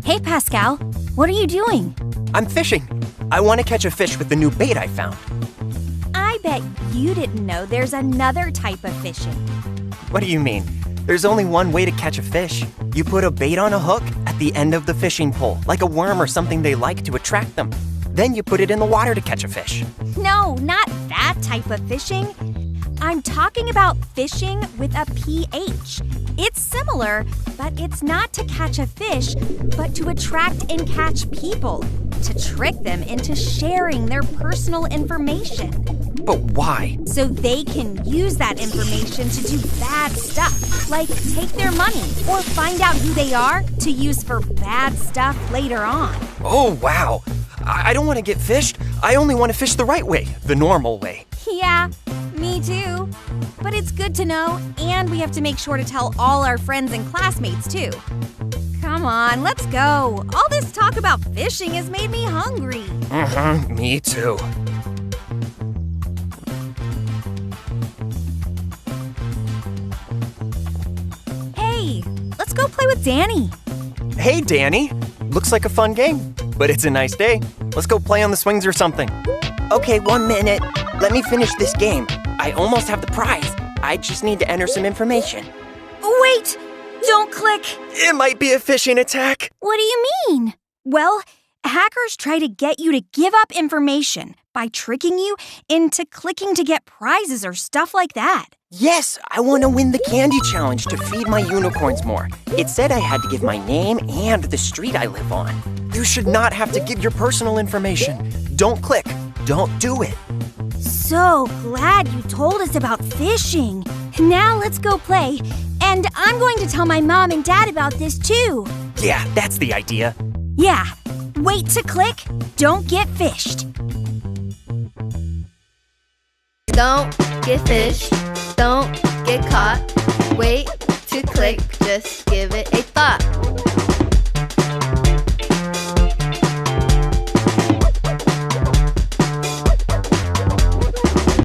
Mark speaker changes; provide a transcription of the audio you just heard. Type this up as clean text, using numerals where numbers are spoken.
Speaker 1: Hey, Pascal. What are you doing?
Speaker 2: I'm fishing. I want to catch a fish with the new bait I found.
Speaker 1: I bet you didn't know there's another type of fishing.
Speaker 2: What do you mean? There's only one way to catch a fish. You put a bait on a hook at the end of the fishing pole, like a worm or something they like to attract them. Then you put it in the water to catch a fish.
Speaker 1: No, not that type of fishing. I'm talking about fishing with a PH. It's similar, but it's not to catch a fish, but to attract and catch people, to trick them into sharing their personal information.
Speaker 2: But why?
Speaker 1: So they can use that information to do bad stuff, like take their money or find out who they are to use for bad stuff later on.
Speaker 2: Oh, wow. I don't want to get fished. I only want to fish the right way, the normal way.
Speaker 1: Yeah, me too. But it's good to know, and we have to make sure to tell all our friends and classmates too. Come on, let's go. All this talk about fishing has made me hungry.
Speaker 2: Me too.
Speaker 1: Hey, let's go play with Danny.
Speaker 2: Hey, Danny. Looks like a fun game, but it's a nice day. Let's go play on the swings or something. Okay, 1 minute. Let me finish this game. I almost have the prize. I just need to enter some information.
Speaker 1: Wait! Don't click!
Speaker 2: It might be a phishing attack.
Speaker 1: What do you mean? Well, hackers try to get you to give up information by tricking you into clicking to get prizes or stuff like that.
Speaker 2: Yes, I want to win the candy challenge to feed my unicorns more. It said I had to give my name and the street I live on. You should not have to give your personal information. Don't click. Don't do it.
Speaker 1: So glad you told us about fishing. Now let's go play. And I'm going to tell my mom and dad about this too.
Speaker 2: Yeah, that's the idea.
Speaker 1: Yeah. Wait to click. Don't get fished.
Speaker 3: Don't get fished. Don't get caught. Wait to click. Just give it a thought.